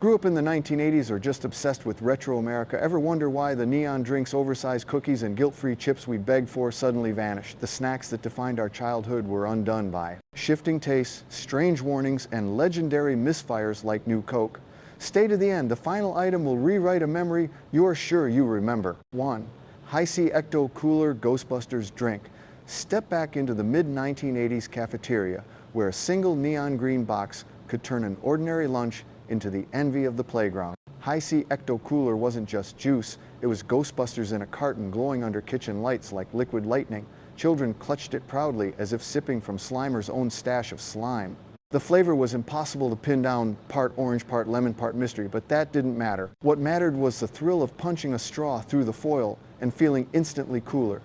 Grew up in the 1980s or just obsessed with retro America, ever wonder why the neon drinks, oversized cookies, and guilt-free chips we begged for suddenly vanished? The snacks that defined our childhood were undone by shifting tastes, strange warnings, and legendary misfires like New Coke. Stay to the end. The final item will rewrite a memory you're sure you remember. 1. Hi-C Ecto Cooler Ghostbusters drink. Step back into the mid-1980s cafeteria where a single neon green box could turn an ordinary lunch into the envy of the playground. Hi-C Ecto Cooler wasn't just juice, it was Ghostbusters in a carton glowing under kitchen lights like liquid lightning. Children clutched it proudly as if sipping from Slimer's own stash of slime. The flavor was impossible to pin down, part orange, part lemon, part mystery, but that didn't matter. What mattered was the thrill of punching a straw through the foil and feeling instantly cooler.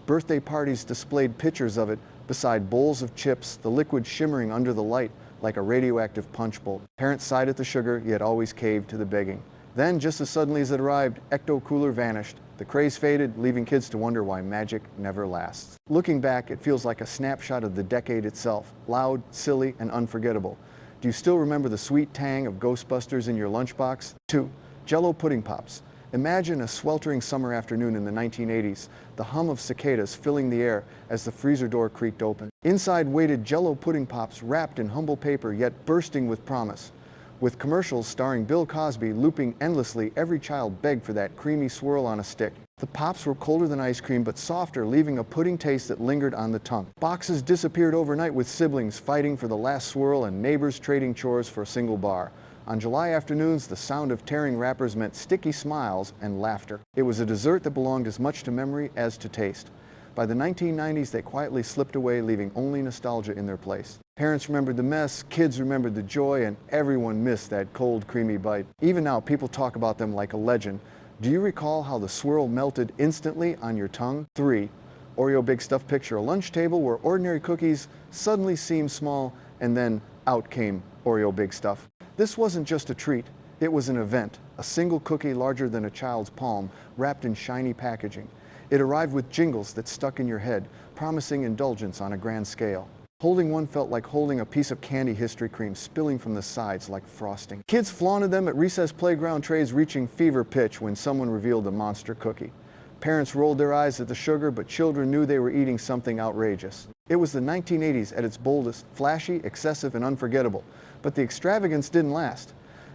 Birthday parties displayed pictures of it beside bowls of chips, the liquid shimmering under the light like a radioactive punch bowl. Parents sighed at the sugar, yet always caved to the begging. Then, just as suddenly as it arrived, Ecto Cooler vanished. The craze faded, leaving kids to wonder why magic never lasts. Looking back, it feels like a snapshot of the decade itself, loud, silly, and unforgettable. Do you still remember the sweet tang of Ghostbusters in your lunchbox? 2. Jell-O Pudding Pops. Imagine a sweltering summer afternoon in the 1980s, the hum of cicadas filling the air as the freezer door creaked open. Inside waited Jell-O Pudding Pops wrapped in humble paper yet bursting with promise. With commercials starring Bill Cosby looping endlessly, every child begged for that creamy swirl on a stick. The Pops were colder than ice cream but softer, leaving a pudding taste that lingered on the tongue. Boxes disappeared overnight with siblings fighting for the last swirl and neighbors trading chores for a single bar. On July afternoons, the sound of tearing wrappers meant sticky smiles and laughter. It was a dessert that belonged as much to memory as to taste. By the 1990s, they quietly slipped away, leaving only nostalgia in their place. Parents remembered the mess, kids remembered the joy, and everyone missed that cold, creamy bite. Even now, people talk about them like a legend. Do you recall how the swirl melted instantly on your tongue? 3. Oreo Big Stuff. Picture a lunch table where ordinary cookies suddenly seemed small, and then out came Oreo Big Stuff. This wasn't just a treat, it was an event, a single cookie larger than a child's palm, wrapped in shiny packaging. It arrived with jingles that stuck in your head, promising indulgence on a grand scale. Holding one felt like holding a piece of candy history cream spilling from the sides like frosting. Kids flaunted them at recess playground trays, reaching fever pitch when someone revealed a monster cookie. Parents rolled their eyes at the sugar, but children knew they were eating something outrageous. It was the 1980s at its boldest, flashy, excessive, and unforgettable. But the extravagance didn't last.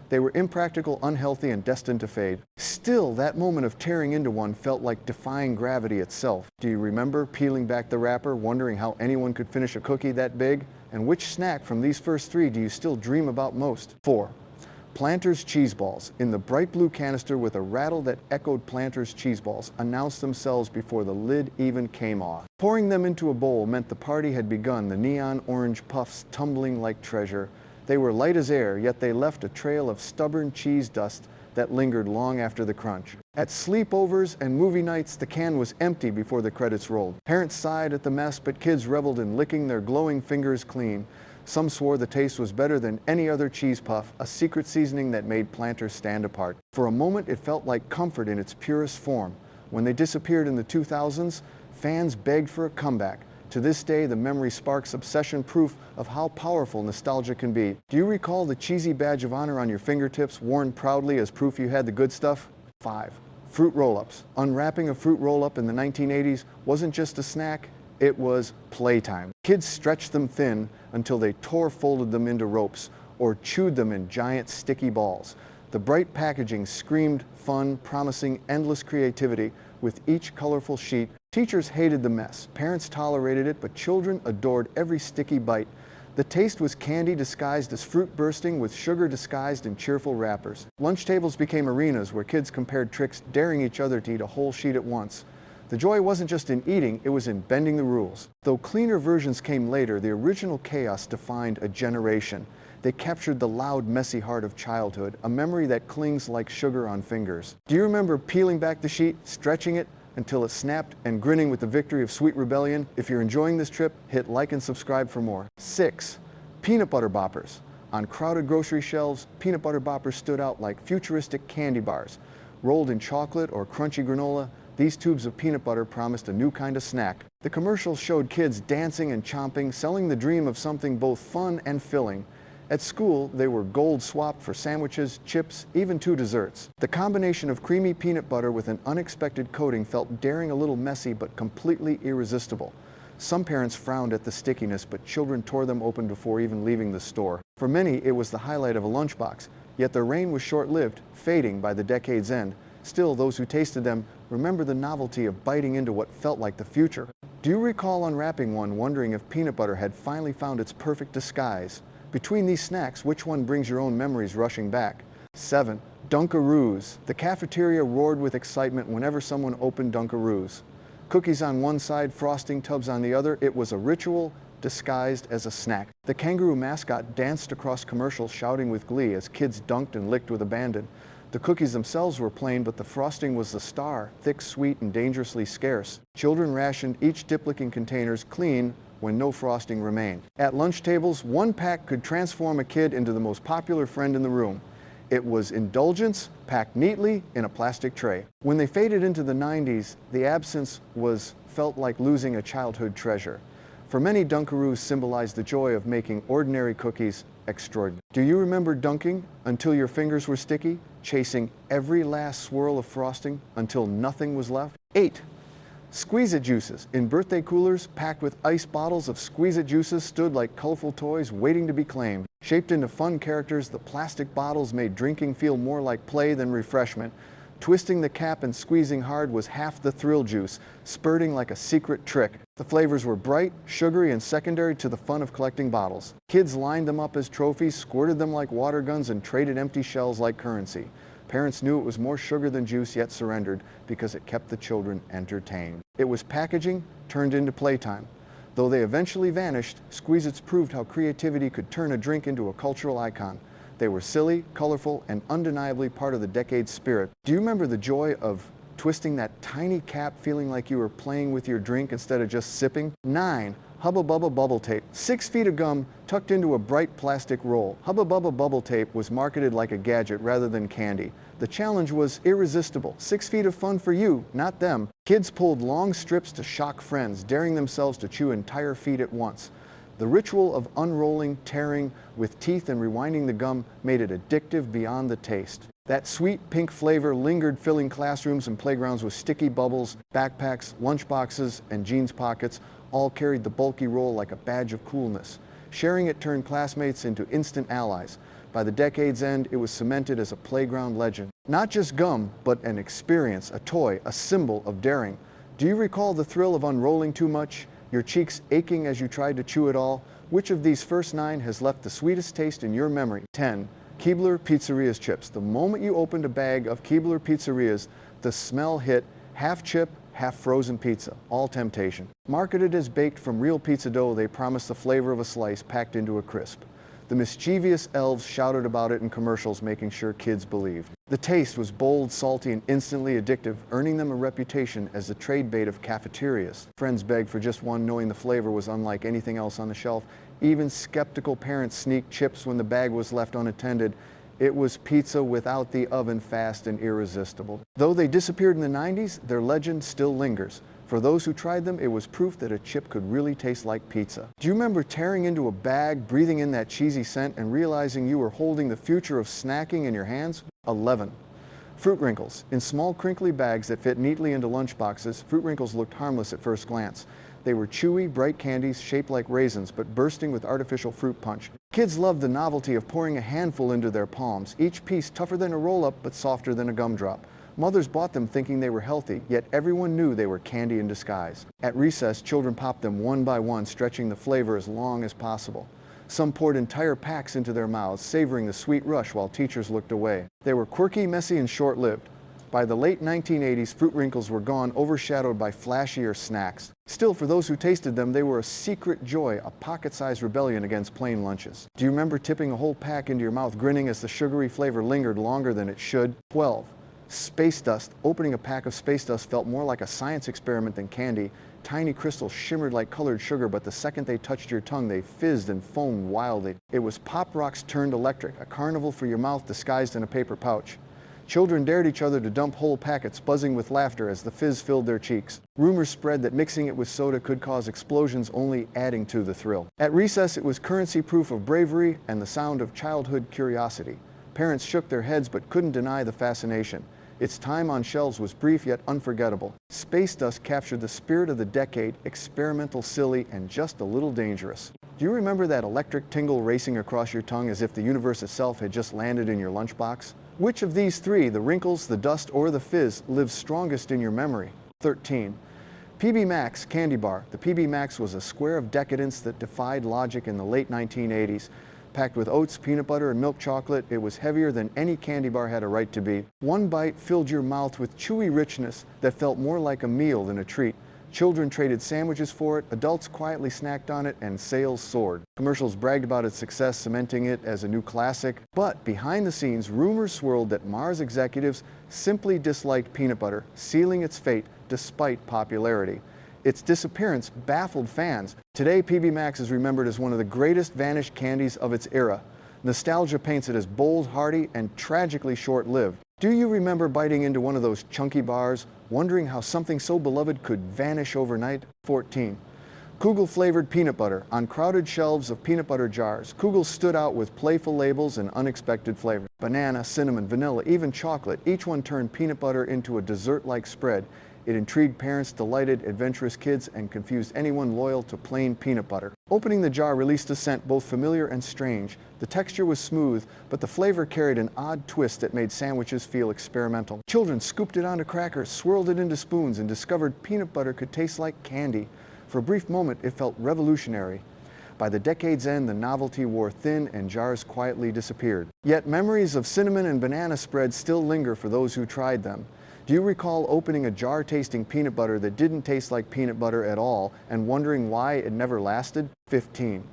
They were impractical, unhealthy, and destined to fade. Still, that moment of tearing into one felt like defying gravity itself. Do you remember peeling back the wrapper, wondering how anyone could finish a cookie that big? And which snack from these first 3 do you still dream about most? 4. Planters Cheese Balls. In the bright blue canister with a rattle that echoed Planters Cheese Balls announced themselves before the lid even came off. Pouring them into a bowl meant the party had begun, the neon orange puffs tumbling like treasure. They were light as air, yet they left a trail of stubborn cheese dust that lingered long after the crunch. At sleepovers and movie nights, the can was empty before the credits rolled. Parents sighed at the mess, but kids reveled in licking their glowing fingers clean. Some swore the taste was better than any other cheese puff, a secret seasoning that made Planters stand apart. For a moment, it felt like comfort in its purest form. When they disappeared in the 2000s, fans begged for a comeback. To this day, the memory sparks obsession, proof of how powerful nostalgia can be. Do you recall the cheesy badge of honor on your fingertips, worn proudly as proof you had the good stuff? 5. Fruit roll-ups. Unwrapping a fruit roll-up in the 1980s wasn't just a snack, it was playtime. Kids stretched them thin until they folded them into ropes, or chewed them in giant sticky balls. The bright packaging screamed fun, promising endless creativity with each colorful sheet. Teachers hated the mess, parents tolerated it, but children adored every sticky bite. The taste was candy disguised as fruit bursting with sugar disguised in cheerful wrappers. Lunch tables became arenas where kids compared tricks, daring each other to eat a whole sheet at once. The joy wasn't just in eating, it was in bending the rules. Though cleaner versions came later, the original chaos defined a generation. They captured the loud, messy heart of childhood, a memory that clings like sugar on fingers. Do you remember peeling back the sheet, stretching it until it snapped, and grinning with the victory of sweet rebellion? If you're enjoying this trip, hit like and subscribe for more. 6. Peanut butter boppers. On crowded grocery shelves, peanut butter boppers stood out like futuristic candy bars. Rolled in chocolate or crunchy granola, these tubes of peanut butter promised a new kind of snack. The commercials showed kids dancing and chomping, selling the dream of something both fun and filling. At school, they were gold swapped for sandwiches, chips, even 2 desserts. The combination of creamy peanut butter with an unexpected coating felt daring, a little messy, but completely irresistible. Some parents frowned at the stickiness, but children tore them open before even leaving the store. For many, it was the highlight of a lunchbox, yet their reign was short-lived, fading by the decade's end. Still, those who tasted them remember the novelty of biting into what felt like the future. Do you recall unwrapping one, wondering if peanut butter had finally found its perfect disguise? Between these snacks, which one brings your own memories rushing back? 7. Dunkaroos. The cafeteria roared with excitement whenever someone opened Dunkaroos. Cookies on one side, frosting tubs on the other, it was a ritual disguised as a snack. The kangaroo mascot danced across commercials shouting with glee as kids dunked and licked with abandon. The cookies themselves were plain, but the frosting was the star, thick, sweet, and dangerously scarce. Children rationed each dip-licking containers clean when no frosting remained. At lunch tables, one pack could transform a kid into the most popular friend in the room. It was indulgence packed neatly in a plastic tray. When they faded into the 90s, the absence felt like losing a childhood treasure. For many, Dunkaroos symbolized the joy of making ordinary cookies extraordinary. Do you remember dunking until your fingers were sticky, chasing every last swirl of frosting until nothing was left? 8. Squeeze-It juices. In birthday coolers packed with ice bottles of Squeeze-It juices stood like colorful toys waiting to be claimed. Shaped into fun characters, the plastic bottles made drinking feel more like play than refreshment. Twisting the cap and squeezing hard was half the thrill juice, spurting like a secret trick. The flavors were bright, sugary, and secondary to the fun of collecting bottles. Kids lined them up as trophies, squirted them like water guns, and traded empty shells like currency. Parents knew it was more sugar than juice, yet surrendered because it kept the children entertained. It was packaging turned into playtime. Though they eventually vanished, Squeeze-Its proved how creativity could turn a drink into a cultural icon. They were silly, colorful, and undeniably part of the decade's spirit. Do you remember the joy of twisting that tiny cap, feeling like you were playing with your drink instead of just sipping? 9. Hubba Bubba Bubble Tape. 6 feet of gum tucked into a bright plastic roll. Hubba Bubba Bubble Tape was marketed like a gadget rather than candy. The challenge was irresistible. 6 feet of fun for you, not them. Kids pulled long strips to shock friends, daring themselves to chew entire feet at once. The ritual of unrolling, tearing with teeth and rewinding the gum made it addictive beyond the taste. That sweet pink flavor lingered, filling classrooms and playgrounds with sticky bubbles. Backpacks, lunchboxes, and jeans pockets all carried the bulky roll like a badge of coolness. Sharing it turned classmates into instant allies. By the decade's end, it was cemented as a playground legend. Not just gum, but an experience, a toy, a symbol of daring. Do you recall the thrill of unrolling too much, your cheeks aching as you tried to chew it all? Which of these first 9 has left the sweetest taste in your memory? 10. Keebler Pizzeria's chips. The moment you opened a bag of Keebler Pizzeria's, the smell hit half chip, half frozen pizza, all temptation. Marketed as baked from real pizza dough, they promised the flavor of a slice packed into a crisp. The mischievous elves shouted about it in commercials, making sure kids believed. The taste was bold, salty, and instantly addictive, earning them a reputation as the trade bait of cafeterias. Friends begged for just one, knowing the flavor was unlike anything else on the shelf. Even skeptical parents sneaked chips when the bag was left unattended. It was pizza without the oven, fast and irresistible. Though they disappeared in the 90s, their legend still lingers. For those who tried them, it was proof that a chip could really taste like pizza. Do you remember tearing into a bag, breathing in that cheesy scent, and realizing you were holding the future of snacking in your hands? 11. Fruit Wrinkles. In small crinkly bags that fit neatly into lunchboxes, Fruit Wrinkles looked harmless at first glance. They were chewy, bright candies shaped like raisins, but bursting with artificial fruit punch. Kids loved the novelty of pouring a handful into their palms, each piece tougher than a roll-up but softer than a gumdrop. Mothers bought them thinking they were healthy, yet everyone knew they were candy in disguise. At recess, children popped them one by one, stretching the flavor as long as possible. Some poured entire packs into their mouths, savoring the sweet rush while teachers looked away. They were quirky, messy, and short-lived. By the late 1980s, Fruit Wrinkles were gone, overshadowed by flashier snacks. Still, for those who tasted them, they were a secret joy, a pocket-sized rebellion against plain lunches. Do you remember tipping a whole pack into your mouth, grinning as the sugary flavor lingered longer than it should? 12. Space Dust. Opening a pack of Space Dust felt more like a science experiment than candy. Tiny crystals shimmered like colored sugar, but the second they touched your tongue, they fizzed and foamed wildly. It was Pop Rocks turned electric, a carnival for your mouth disguised in a paper pouch. Children dared each other to dump whole packets, buzzing with laughter as the fizz filled their cheeks. Rumors spread that mixing it with soda could cause explosions, only adding to the thrill. At recess, it was currency proof of bravery and the sound of childhood curiosity. Parents shook their heads but couldn't deny the fascination. Its time on shelves was brief yet unforgettable. Space dust captured the spirit of the decade, experimental, silly, and just a little dangerous. Do you remember that electric tingle racing across your tongue as if the universe itself had just landed in your lunchbox? Which of these three, the wrinkles, the dust, or the fizz, lives strongest in your memory? 13. PB Max candy bar. The PB Max was a square of decadence that defied logic in the late 1980s. Packed with oats, peanut butter, and milk chocolate, it was heavier than any candy bar had a right to be. One bite filled your mouth with chewy richness that felt more like a meal than a treat. Children traded sandwiches for it, adults quietly snacked on it, and sales soared. Commercials bragged about its success, cementing it as a new classic. But behind the scenes, rumors swirled that Mars executives simply disliked peanut butter, sealing its fate despite popularity. Its disappearance baffled fans. Today, PB Max is remembered as one of the greatest vanished candies of its era. Nostalgia paints it as bold, hearty, and tragically short-lived. Do you remember biting into one of those chunky bars, wondering how something so beloved could vanish overnight? 14. Kugel-flavored peanut butter. On crowded shelves of peanut butter jars, Kugel stood out with playful labels and unexpected flavors. Banana, cinnamon, vanilla, even chocolate, each one turned peanut butter into a dessert-like spread. It intrigued parents, delighted adventurous kids, and confused anyone loyal to plain peanut butter. Opening the jar released a scent both familiar and strange. The texture was smooth, but the flavor carried an odd twist that made sandwiches feel experimental. Children scooped it onto crackers, swirled it into spoons, and discovered peanut butter could taste like candy. For a brief moment, it felt revolutionary. By the decade's end, the novelty wore thin and jars quietly disappeared. Yet memories of cinnamon and banana spreads still linger for those who tried them. Do you recall opening a jar-tasting peanut butter that didn't taste like peanut butter at all and wondering why it never lasted? 15.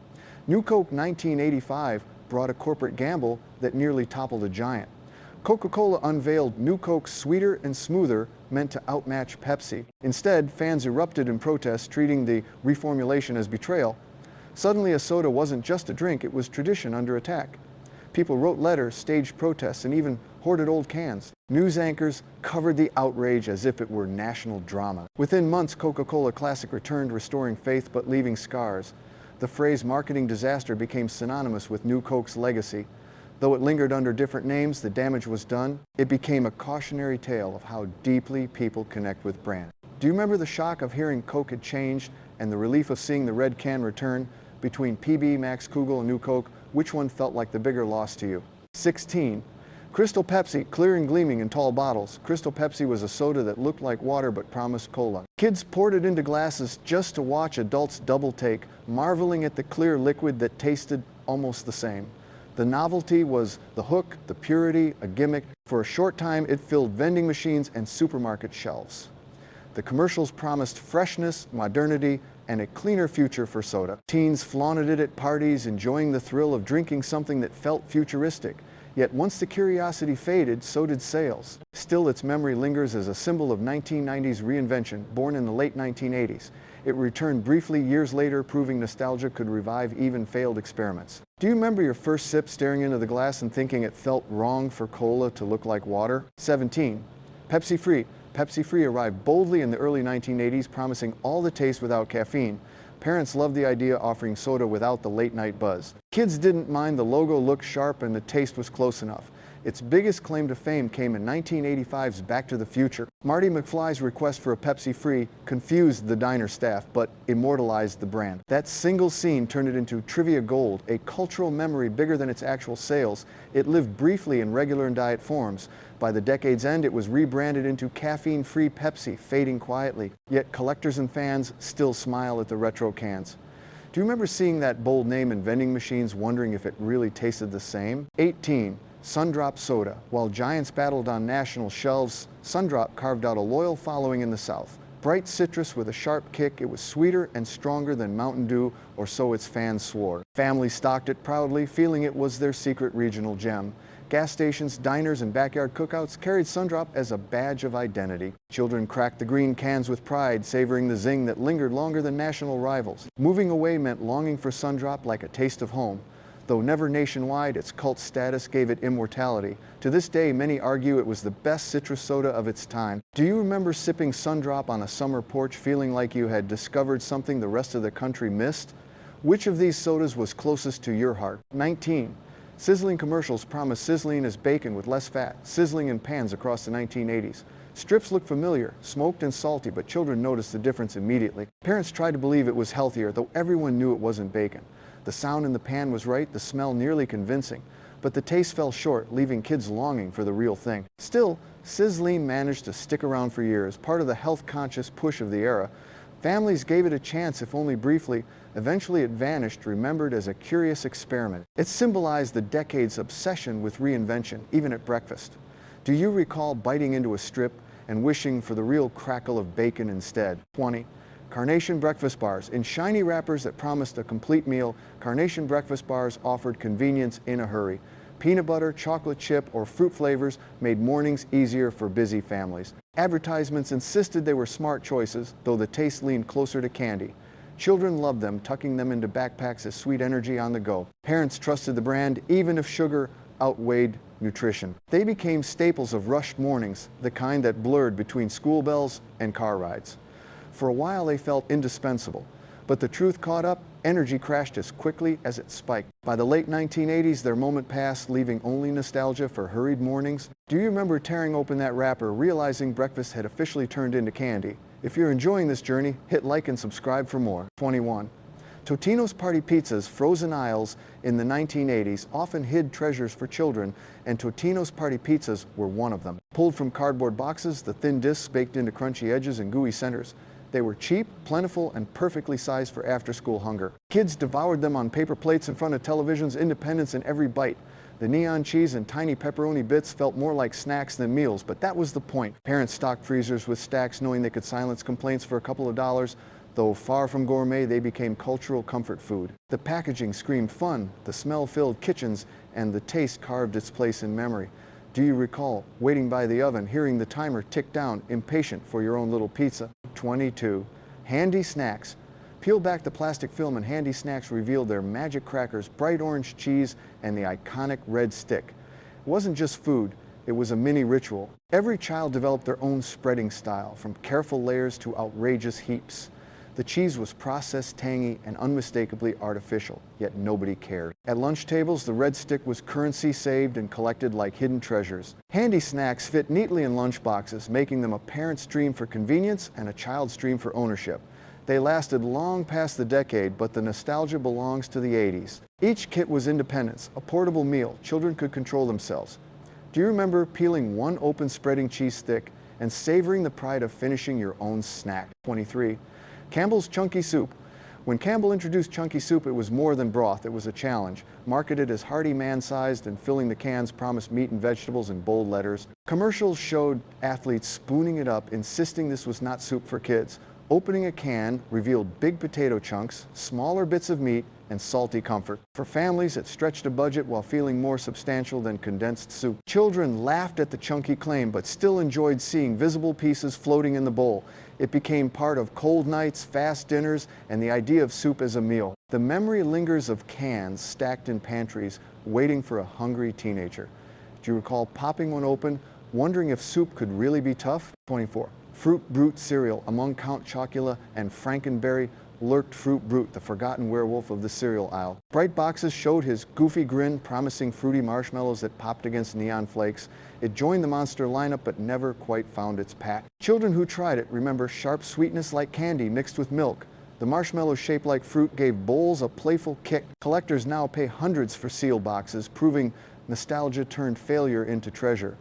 New Coke 1985 brought a corporate gamble that nearly toppled a giant. Coca-Cola unveiled New Coke Sweeter and Smoother, meant to outmatch Pepsi. Instead, fans erupted in protest, treating the reformulation as betrayal. Suddenly, a soda wasn't just a drink, it was tradition under attack. People wrote letters, staged protests, and even hoarded old cans. News anchors covered the outrage as if it were national drama. Within months, Coca-Cola Classic returned, restoring faith but leaving scars. The phrase marketing disaster became synonymous with New Coke's legacy. Though it lingered under different names, the damage was done. It became a cautionary tale of how deeply people connect with brands. Do you remember the shock of hearing Coke had changed and the relief of seeing the red can return? Between PB, Max Kugel, and New Coke, which one felt like the bigger loss to you? 16. Crystal Pepsi, clear and gleaming in tall bottles. Crystal Pepsi was a soda that looked like water but promised cola. Kids poured it into glasses just to watch adults double take, marveling at the clear liquid that tasted almost the same. The novelty was the hook, the purity, a gimmick. For a short time, it filled vending machines and supermarket shelves. The commercials promised freshness, modernity, and a cleaner future for soda. Teens flaunted it at parties, enjoying the thrill of drinking something that felt futuristic. Yet once the curiosity faded, so did sales. Still, its memory lingers as a symbol of 1990s reinvention, born in the late 1980s. It returned briefly years later, proving nostalgia could revive even failed experiments. Do you remember your first sip, staring into the glass and thinking it felt wrong for cola to look like water? 17. Pepsi Free. Pepsi Free arrived boldly in the early 1980s, promising all the taste without caffeine. Parents loved the idea, offering soda without the late-night buzz. Kids didn't mind the logo looked sharp and the taste was close enough. Its biggest claim to fame came in 1985's Back to the Future. Marty McFly's request for a Pepsi Free confused the diner staff, but immortalized the brand. That single scene turned it into trivia gold, a cultural memory bigger than its actual sales. It lived briefly in regular and diet forms. By the decade's end, it was rebranded into caffeine-free Pepsi, fading quietly. Yet collectors and fans still smile at the retro cans. Do you remember seeing that bold name in vending machines, wondering if it really tasted the same? 18. Sundrop Soda. While giants battled on national shelves, Sundrop carved out a loyal following in the South. Bright citrus with a sharp kick, it was sweeter and stronger than Mountain Dew, or so its fans swore. Families stocked it proudly, feeling it was their secret regional gem. Gas stations, diners, and backyard cookouts carried Sundrop as a badge of identity. Children cracked the green cans with pride, savoring the zing that lingered longer than national rivals. Moving away meant longing for Sundrop like a taste of home. Though never nationwide, its cult status gave it immortality. To this day, many argue it was the best citrus soda of its time. Do you remember sipping Sundrop on a summer porch, feeling like you had discovered something the rest of the country missed? Which of these sodas was closest to your heart? 19. Sizzling commercials promised sizzling as bacon with less fat, sizzling in pans across the 1980s. Strips looked familiar, smoked and salty, but children noticed the difference immediately. Parents tried to believe it was healthier, though everyone knew it wasn't bacon. The sound in the pan was right, the smell nearly convincing, but the taste fell short, leaving kids longing for the real thing. Still, sizzling managed to stick around for years, part of the health-conscious push of the era. Families gave it a chance, if only briefly. Eventually it vanished, remembered as a curious experiment. It symbolized the decade's obsession with reinvention, even at breakfast. Do you recall biting into a strip and wishing for the real crackle of bacon instead? 20. Carnation breakfast bars. In shiny wrappers that promised a complete meal, Carnation breakfast bars offered convenience in a hurry. Peanut butter, chocolate chip, or fruit flavors made mornings easier for busy families. Advertisements insisted they were smart choices, though the taste leaned closer to candy. Children loved them, tucking them into backpacks as sweet energy on the go. Parents trusted the brand, even if sugar outweighed nutrition. They became staples of rushed mornings, the kind that blurred between school bells and car rides. For a while they felt indispensable, but the truth caught up, energy crashed as quickly as it spiked. By the late 1980s, their moment passed, leaving only nostalgia for hurried mornings. Do you remember tearing open that wrapper, realizing breakfast had officially turned into candy? If you're enjoying this journey, hit like and subscribe for more. 21. Totino's Party Pizzas' frozen aisles in the 1980s often hid treasures for children, and Totino's Party Pizzas were one of them. Pulled from cardboard boxes, the thin discs baked into crunchy edges and gooey centers. They were cheap, plentiful, and perfectly sized for after-school hunger. Kids devoured them on paper plates in front of televisions, independence in every bite. The neon cheese and tiny pepperoni bits felt more like snacks than meals, but that was the point. Parents stocked freezers with stacks knowing they could silence complaints for a couple of dollars. Though far from gourmet, they became cultural comfort food. The packaging screamed fun, the smell filled kitchens, and the taste carved its place in memory. Do you recall waiting by the oven, hearing the timer tick down, impatient for your own little pizza? 22. Handy Snacks. Peel back the plastic film and Handy Snacks revealed their magic crackers, bright orange cheese, and the iconic red stick. It wasn't just food, it was a mini ritual. Every child developed their own spreading style, from careful layers to outrageous heaps. The cheese was processed, tangy, and unmistakably artificial, yet nobody cared. At lunch tables, the red stick was currency saved and collected like hidden treasures. Handy Snacks fit neatly in lunch boxes, making them a parent's dream for convenience and a child's dream for ownership. They lasted long past the decade, but the nostalgia belongs to the 80s. Each kit was independence, a portable meal. Children could control themselves. Do you remember peeling one open spreading cheese stick and savoring the pride of finishing your own snack? 23. Campbell's Chunky Soup. When Campbell introduced Chunky Soup, it was more than broth, it was a challenge. Marketed as hearty, man-sized, and filling the cans promised meat and vegetables in bold letters. Commercials showed athletes spooning it up, insisting this was not soup for kids. Opening a can revealed big potato chunks, smaller bits of meat, and salty comfort. For families, it stretched a budget while feeling more substantial than condensed soup. Children laughed at the chunky claim, but still enjoyed seeing visible pieces floating in the bowl. It became part of cold nights, fast dinners, and the idea of soup as a meal. The memory lingers of cans stacked in pantries, waiting for a hungry teenager. Do you recall popping one open, wondering if soup could really be tough? 24. Fruit Brute cereal. Among Count Chocula and Frankenberry lurked Fruit Brute, the forgotten werewolf of the cereal aisle. Bright boxes showed his goofy grin, promising fruity marshmallows that popped against neon flakes. It joined the monster lineup, but never quite found its pack. Children who tried it remember sharp sweetness like candy mixed with milk. The marshmallows shaped like fruit gave bowls a playful kick. Collectors now pay hundreds for sealed boxes, proving nostalgia turned failure into treasure.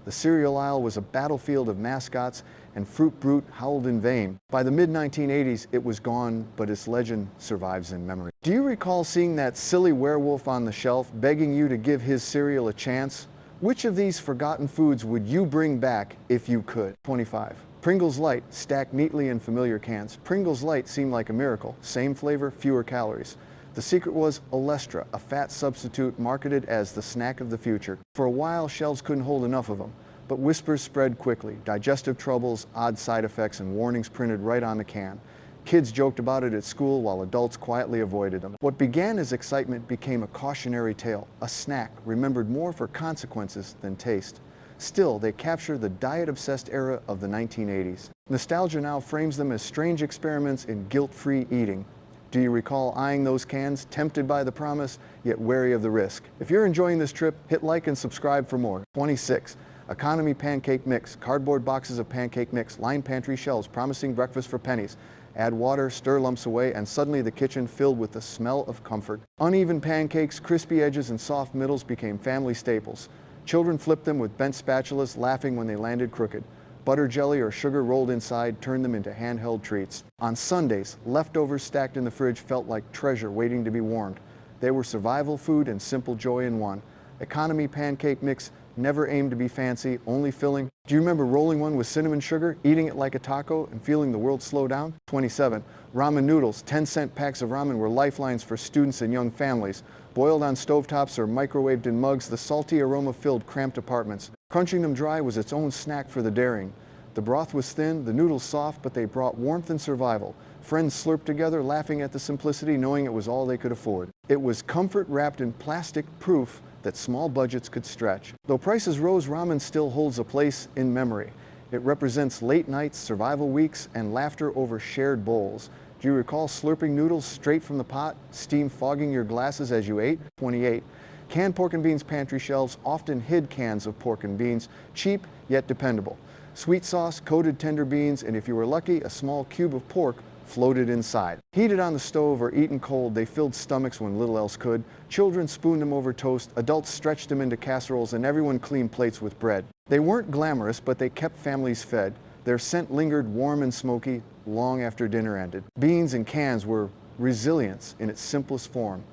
The cereal aisle was a battlefield of mascots, and Fruit Brute howled in vain. By the mid-1980s, it was gone, but its legend survives in memory. Do you recall seeing that silly werewolf on the shelf, begging you to give his cereal a chance? Which of these forgotten foods would you bring back if you could? 25. Pringles Light, stacked neatly in familiar cans. Pringles Light seemed like a miracle. Same flavor, fewer calories. The secret was Olestra, a fat substitute marketed as the snack of the future. For a while, shelves couldn't hold enough of them, but whispers spread quickly. Digestive troubles, odd side effects, and warnings printed right on the can. Kids joked about it at school while adults quietly avoided them. What began as excitement became a cautionary tale, a snack remembered more for consequences than taste. Still, they capture the diet-obsessed era of the 1980s. Nostalgia now frames them as strange experiments in guilt-free eating. Do you recall eyeing those cans, tempted by the promise, yet wary of the risk? If you're enjoying this trip, hit like and subscribe for more. 26. Economy pancake mix. Cardboard boxes of pancake mix line pantry shelves promising breakfast for pennies. Add water, stir lumps away, and suddenly the kitchen filled with the smell of comfort. Uneven pancakes, crispy edges, and soft middles became family staples. Children flipped them with bent spatulas, laughing when they landed crooked. Butter jelly or sugar rolled inside turned them into handheld treats. On Sundays, leftovers stacked in the fridge felt like treasure waiting to be warmed. They were survival food and simple joy in one. Economy pancake mix never aimed to be fancy, only filling. Do you remember rolling one with cinnamon sugar, eating it like a taco, and feeling the world slow down? 27. Ramen noodles. 10-cent packs of ramen were lifelines for students and young families. Boiled on stovetops or microwaved in mugs, the salty aroma filled cramped apartments. Crunching them dry was its own snack for the daring. The broth was thin, the noodles soft, but they brought warmth and survival. Friends slurped together, laughing at the simplicity, knowing it was all they could afford. It was comfort wrapped in plastic, proof that small budgets could stretch. Though prices rose, ramen still holds a place in memory. It represents late nights, survival weeks, and laughter over shared bowls. Do you recall slurping noodles straight from the pot, steam fogging your glasses as you ate? 28. Canned pork and beans pantry shelves often hid cans of pork and beans, cheap yet dependable. Sweet sauce, coated tender beans, and if you were lucky, a small cube of pork floated inside. Heated on the stove or eaten cold, they filled stomachs when little else could. Children spooned them over toast, adults stretched them into casseroles, and everyone cleaned plates with bread. They weren't glamorous, but they kept families fed. Their scent lingered warm and smoky long after dinner ended. Beans in cans were resilience in its simplest form.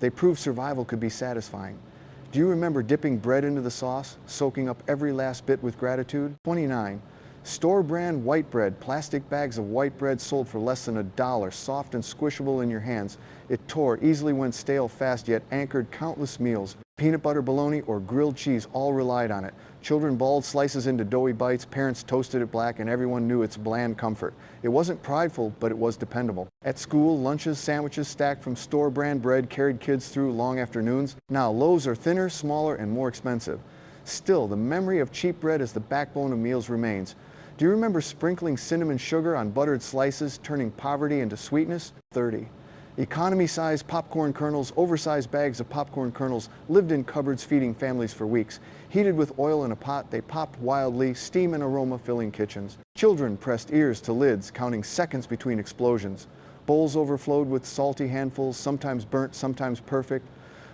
They proved survival could be satisfying. Do you remember dipping bread into the sauce, soaking up every last bit with gratitude? 29. Store brand white bread. Plastic bags of white bread sold for less than $1, soft and squishable in your hands. It tore, easily went stale fast, yet anchored countless meals. Peanut butter, bologna, or grilled cheese all relied on it. Children balled slices into doughy bites, parents toasted it black, and everyone knew its bland comfort. It wasn't prideful, but it was dependable. At school, lunches, sandwiches stacked from store brand bread carried kids through long afternoons. Now, loaves are thinner, smaller, and more expensive. Still, the memory of cheap bread as the backbone of meals remains. Do you remember sprinkling cinnamon sugar on buttered slices, turning poverty into sweetness? 30. Economy-sized popcorn kernels, oversized bags of popcorn kernels lived in cupboards feeding families for weeks. Heated with oil in a pot, they popped wildly, steam and aroma filling kitchens. Children pressed ears to lids, counting seconds between explosions. Bowls overflowed with salty handfuls, sometimes burnt, sometimes perfect.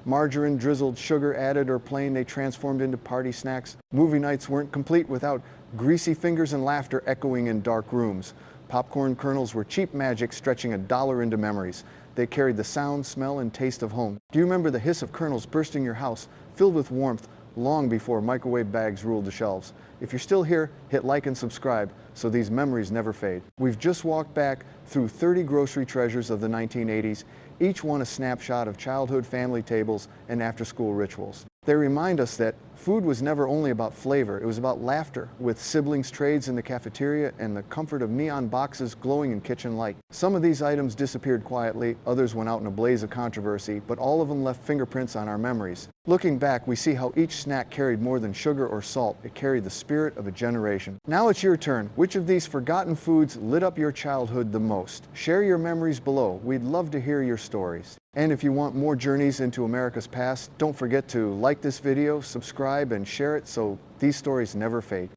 Margarine drizzled, sugar added, or plain, they transformed into party snacks. Movie nights weren't complete without greasy fingers and laughter echoing in dark rooms. Popcorn kernels were cheap magic, stretching $1 into memories. They carried the sound, smell, and taste of home. Do you remember the hiss of kernels bursting your house, filled with warmth, long before microwave bags ruled the shelves? If you're still here, hit like and subscribe so these memories never fade. We've just walked back through 30 grocery treasures of the 1980s, each one a snapshot of childhood family tables and after-school rituals. They remind us that food was never only about flavor, it was about laughter, with siblings' trades in the cafeteria and the comfort of neon boxes glowing in kitchen light. Some of these items disappeared quietly, others went out in a blaze of controversy, but all of them left fingerprints on our memories. Looking back, we see how each snack carried more than sugar or salt. It carried the spirit of a generation. Now it's your turn. Which of these forgotten foods lit up your childhood the most? Share your memories below. We'd love to hear your stories. And if you want more journeys into America's past, don't forget to like this video, subscribe, and share it so these stories never fade.